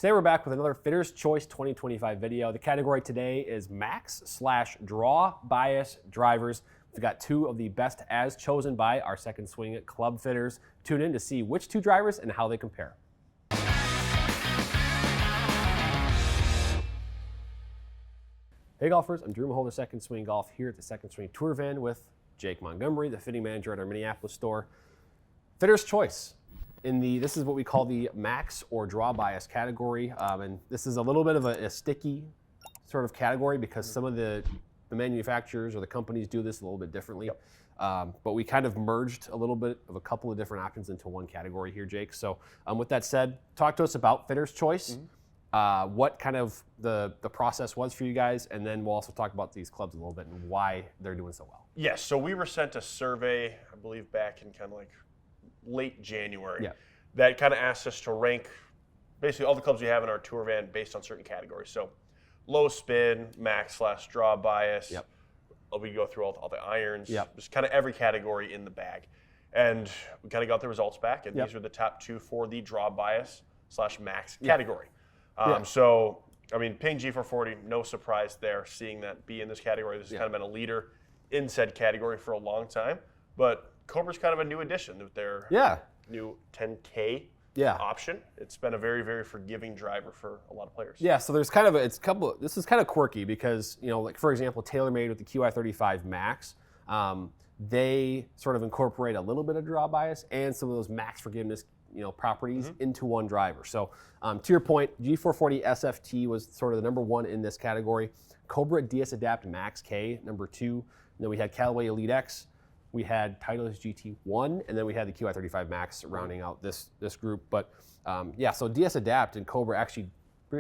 Today we're back with another Fitter's Choice 2025 video. The category today is Max/Draw Bias Drivers. We've got two of the best as chosen by our Second Swing Club fitters. Tune in to see which two drivers and how they compare. Hey golfers, I'm Drew Mahowald of Second Swing Golf here at the Second Swing Tour Van with Jake Montgomery, the fitting manager at our Minneapolis store. Fitter's Choice. This is what we call the max or draw bias category, and this is a little bit of a sticky sort of category because some of the manufacturers or the companies do this a little bit differently. Yep. But we kind of merged a little bit of a couple of different options into one category here, Jake. So with that said, talk to us about Fitter's Choice, what kind of the process was for you guys, and then we'll also talk about these clubs a little bit and why they're doing so well. Yes, so we were sent a survey, I believe back in kind of like late January, that kind of asked us to rank basically all the clubs we have in our tour van based on certain categories. So low spin, max/draw bias. Yep. We go through all the irons. Yep. Just kind of every category in the bag. And we kind of got the results back, and these are the top two for the draw bias/max category. So, I mean, PING G440, no surprise there, seeing that be in this category. This has kind of been a leader in said category for a long time. But Cobra's kind of a new addition with their new 10K option. It's been a very, very forgiving driver for a lot of players. Yeah, so there's kind of this is kind of quirky because, like for example, TaylorMade with the QI35 Max, they sort of incorporate a little bit of draw bias and some of those max forgiveness properties into one driver. So to your point, G440 SFT was sort of the number one in this category. Cobra DS-Adapt Max-K, number two. And then we had Callaway Elite X. We had Titleist GT1, and then we had the QI35 Max rounding out this group. But so DS-Adapt and Cobra actually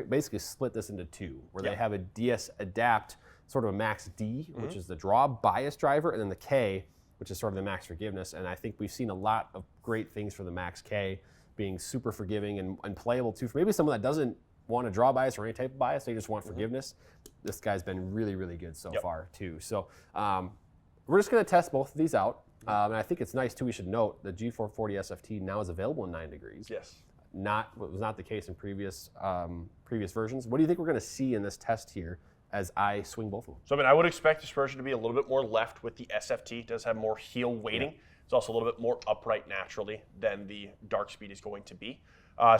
basically split this into two, where they have a DS-Adapt sort of a Max D, which is the draw bias driver, and then the K, which is sort of the max forgiveness. And I think we've seen a lot of great things for the Max K being super forgiving and playable too. For maybe someone that doesn't want to draw bias or any type of bias, they just want forgiveness. This guy's been really, really good so far too. So we're just going to test both of these out. And I think it's nice too, we should note the G440 SFT now is available in 9 degrees. Yes. Was not the case in previous versions. What do you think we're going to see in this test here as I swing both of them? So, I mean, I would expect dispersion to be a little bit more left with the SFT. It does have more heel weighting. Yeah. It's also a little bit more upright naturally than the dark speed is going to be.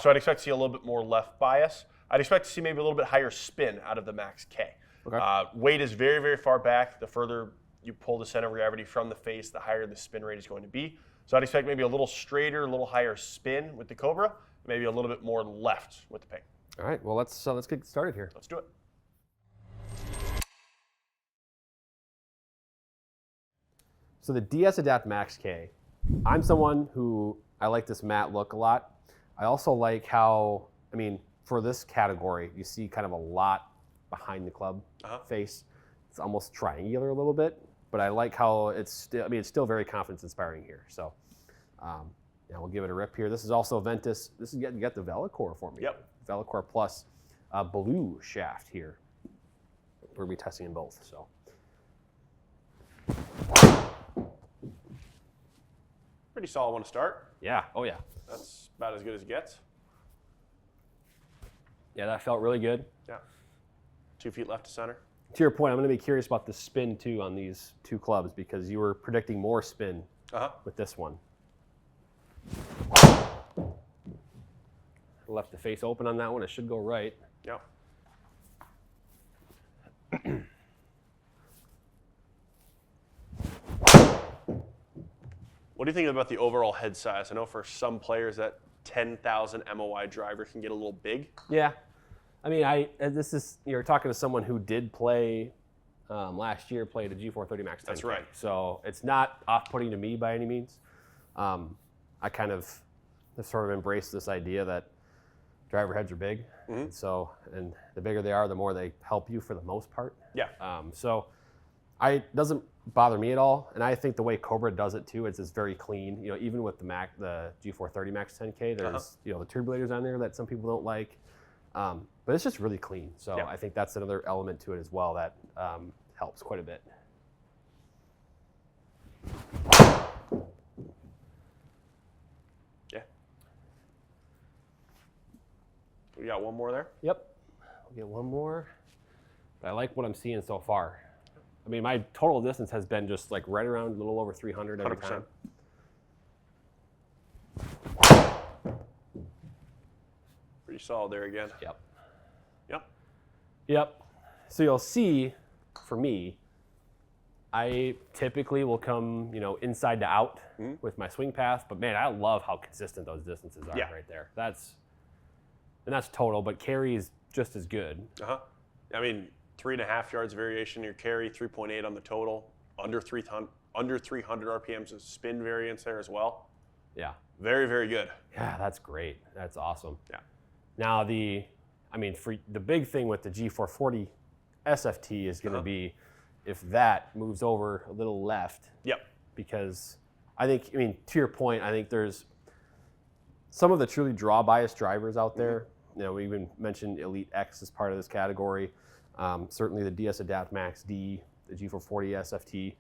So I'd expect to see a little bit more left bias. I'd expect to see maybe a little bit higher spin out of the Max K. Okay. Weight is very, very far back. The further you pull the center of gravity from the face, the higher the spin rate is going to be. So I'd expect maybe a little straighter, a little higher spin with the Cobra, maybe a little bit more left with the PING. All right, well, let's get started here. Let's do it. So the DS-Adapt Max-K, I'm someone who, I like this matte look a lot. I also like how, I mean, for this category, you see kind of a lot behind the club face. It's almost triangular a little bit, but I like how it's still very confidence inspiring here. So we'll give it a rip here. This is also Ventus. This is you got the Velocore for me. Yep. Velocore Plus blue shaft here. We're gonna be testing in both. So. Pretty solid one to start. Yeah. Oh yeah. That's about as good as it gets. Yeah, that felt really good. Yeah. 2 feet left to center. To your point, I'm going to be curious about the spin too on these two clubs because you were predicting more spin with this one. Left the face open on that one. It should go right. Yeah. What do you think about the overall head size? I know for some players that 10,000 MOI driver can get a little big. Yeah. I mean, you're talking to someone who did play last year, played a G430 Max-K. That's right. So it's not off-putting to me by any means. I kind of have sort of embraced this idea that driver heads are big. And the bigger they are, the more they help you for the most part. Yeah. So it doesn't bother me at all. And I think the way Cobra does it too, it's very clean. Even with the G430 Max-10K, there's the turbulators on there that some people don't like. But it's just really clean. So I think that's another element to it as well that helps quite a bit. Yeah. We got one more there? Yep. We'll get one more. But I like what I'm seeing so far. I mean, my total distance has been just like right around a little over 300 every 100%. time. Pretty solid there again. Yep. Yep. Yep. So you'll see, for me, I typically will come, inside to out with my swing path, but man, I love how consistent those distances are right there. That's total, but carry is just as good. I mean, 3.5 yards variation in your carry, 3.8 on the total, under 300 RPMs of spin variance there as well. Yeah. Very, very good. Yeah, that's great. That's awesome. Yeah. Now for the big thing with the G440 SFT is going to be if that moves over a little left. Yep. Because to your point, I think there's some of the truly draw bias drivers out there. We even mentioned Elite X as part of this category. Certainly the DS-Adapt Max-K, the G440 SFT,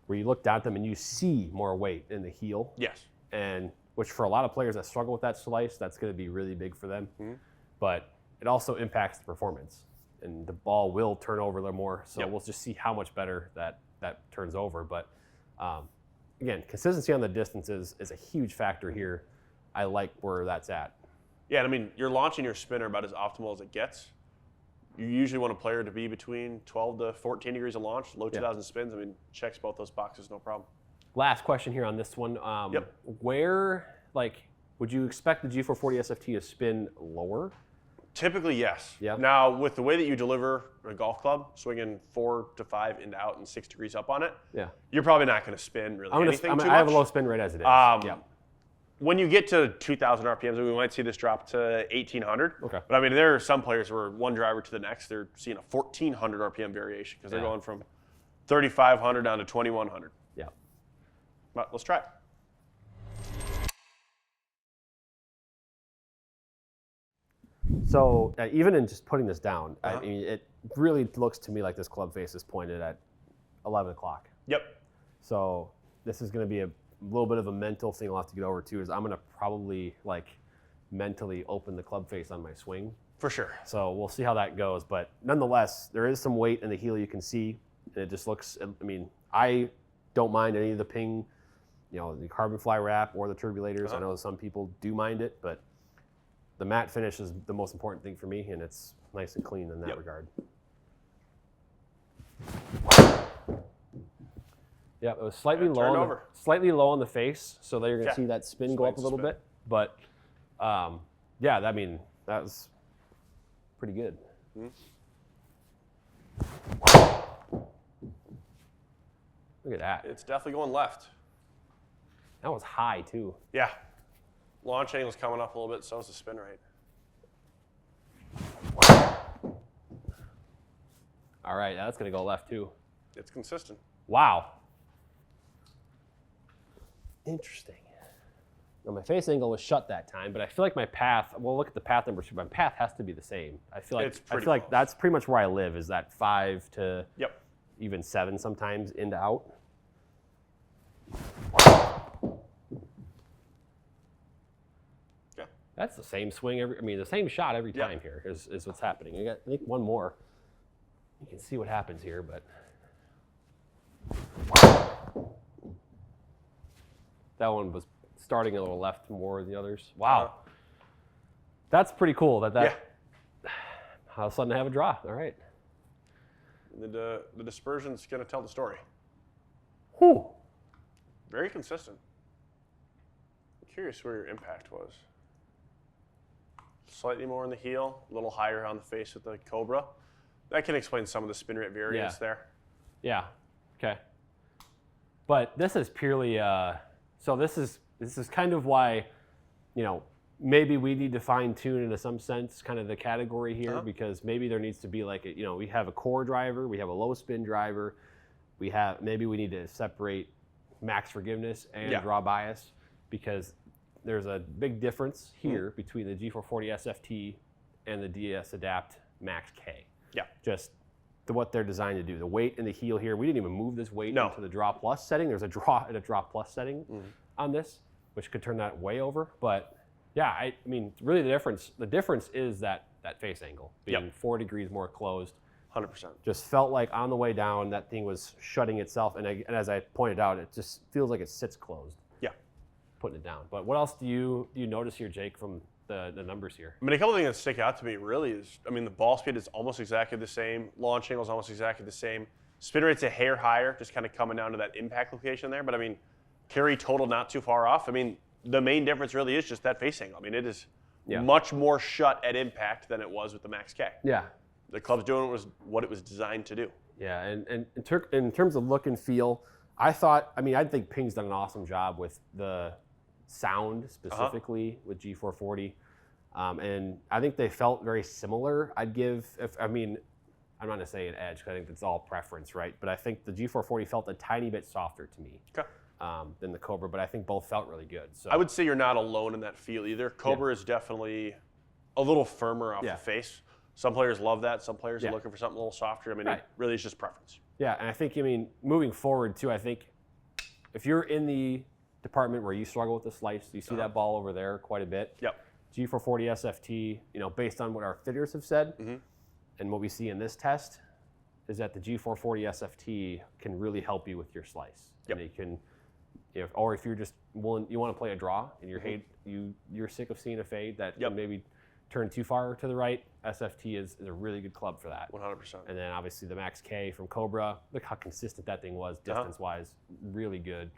where you look down at them and you see more weight in the heel. Yes. And which for a lot of players that struggle with that slice, that's going to be really big for them. But it also impacts the performance. And the ball will turn over a little more. So we'll just see how much better that turns over. But again, consistency on the distances is a huge factor here. I like where that's at. Yeah, I mean, you're launching your spinner about as optimal as it gets. You usually want a player to be between 12 to 14 degrees of launch, low 2,000 spins. I mean, checks both those boxes, no problem. Last question here on this one. Where, would you expect the G440 SFT to spin lower? Typically, yes. Yeah. Now, with the way that you deliver a golf club, swinging 4 to 5 into out and 6 degrees up on it, you're probably not going to spin really anything too much. I have a low spin rate as it is. When you get to 2,000 RPMs, we might see this drop to 1,800. Okay. But I mean, there are some players where one driver to the next, they're seeing a 1,400 RPM variation because they're going from 3,500 down to 2,100. Yeah. But let's try it. So even in just putting this down, I mean, it really looks to me like this club face is pointed at 11 o'clock. Yep. So this is going to be a little bit of a mental thing I'll have to get over too, is I'm going to probably mentally open the club face on my swing. For sure. So we'll see how that goes. But nonetheless, there is some weight in the heel you can see. And it just looks, I mean, I don't mind any of the PING, the carbon fly wrap or the turbulators. I know some people do mind it, but the matte finish is the most important thing for me, and it's nice and clean in that regard. Yeah, it was slightly low on the face, so that you're going to see that spin go up a little bit. But I mean, that was pretty good. Look at that. It's definitely going left. That was high too. Yeah. Launch angle's coming up a little bit, so is the spin rate. All right, that's going to go left too. It's consistent. Wow. Interesting. Now my face angle was shut that time, but I feel like my path, well, look at the path number 2. My path has to be the same. I feel like that's pretty much where I live, is that 5 to even 7 sometimes into out. That's the same swing the same shot every time here is what's happening. I think one more. You can see what happens here, but that one was starting a little left more than the others. Wow. That's pretty cool that all of a sudden I have a draw. All right. The dispersion's going to tell the story. Whew. Very consistent. I'm curious where your impact was. Slightly more in the heel, a little higher on the face with the Cobra. That can explain some of the spin rate variance there. Yeah. Okay. But this is purely so this is kind of why, maybe we need to fine tune in some sense kind of the category here, because maybe there needs to be we have a core driver, we have a low spin driver, maybe we need to separate max forgiveness and draw bias, because there's a big difference here between the G440 SFT and the DS-Adapt Max-K. Yeah. Just what they're designed to do. The weight in the heel here, we didn't even move this weight into the draw plus setting. There's a draw and a draw plus setting on this, which could turn that way over. But Yeah, I mean, really the difference is that face angle being 4 degrees more closed. 100%. Just felt like on the way down, that thing was shutting itself. And as I pointed out, it just feels like it sits closed. Yeah. Putting it down. But what else do you notice here, Jake, from the numbers here? I mean, a couple of things that stick out to me really is, I mean, the ball speed is almost exactly the same. Launch angle is almost exactly the same. Spin rate's a hair higher, just kind of coming down to that impact location there. But I mean, carry total not too far off. I mean, the main difference really is just that face angle. I mean, it is much more shut at impact than it was with the Max-K. Yeah. The club's doing what it was designed to do. Yeah, and in terms of look and feel, I think Ping's done an awesome job with the sound specifically with G440. And I think they felt very similar. I'm not going to say an edge, because I think that's all preference, right? But I think the G440 felt a tiny bit softer to me than the Cobra, but I think both felt really good. So I would say you're not alone in that feel either. Cobra is definitely a little firmer off the face. Some players love that. Some players are looking for something a little softer. I mean, it really is just preference. Yeah, and I think, moving forward too, I think if you're in the department where you struggle with the slice, you see that ball over there quite a bit. Yep. G440 SFT, based on what our fitters have said and what we see in this test, is that the G440 SFT can really help you with your slice. Yep. And it can, or if you're just willing, you want to play a draw and you're sick of seeing a fade that can maybe turn too far to the right, SFT is a really good club for that. 100%. And then obviously the Max-K from Cobra, look how consistent that thing was distance-wise, really good.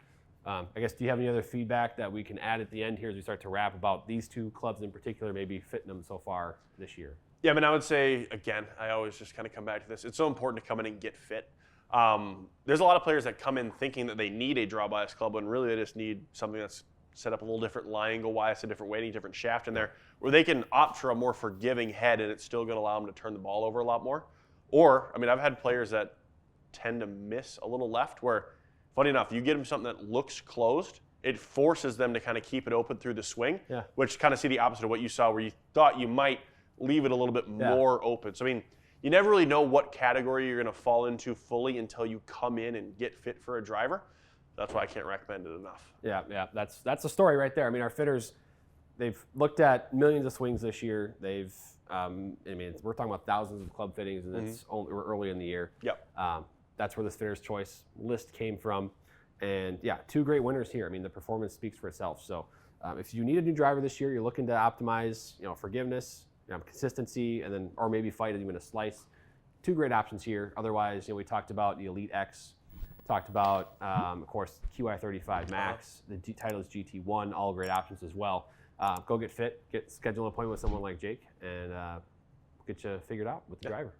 I guess, do you have any other feedback that we can add at the end here as we start to wrap about these two clubs in particular, maybe fitting them so far this year? Yeah, I mean, I would say, again, I always just kind of come back to this. It's so important to come in and get fit. There's a lot of players that come in thinking that they need a draw bias club when really they just need something that's set up a little different lie angle-wise, a different weighting, different shaft in there, where they can opt for a more forgiving head and it's still going to allow them to turn the ball over a lot more. Or, I mean, I've had players that tend to miss a little left where, funny enough, you get them something that looks closed, it forces them to kind of keep it open through the swing, which kind of see the opposite of what you saw where you thought you might leave it a little bit more open. So, I mean, you never really know what category you're going to fall into fully until you come in and get fit for a driver. That's why I can't recommend it enough. Yeah, that's the story right there. I mean, our fitters, they've looked at millions of swings this year. They've, we're talking about thousands of club fittings, and we're early in the year. Yep. That's where this fitter's choice list came from. And yeah, two great winners here. I mean, the performance speaks for itself. So if you need a new driver this year, you're looking to optimize, forgiveness, consistency, and then, or maybe fight even a slice. Two great options here. Otherwise, we talked about the Elite X. Talked about, of course, QI35 Max, the Titleist GT1, all great options as well. Go get fit, schedule an appointment with someone like Jake, and get you figured out with the driver.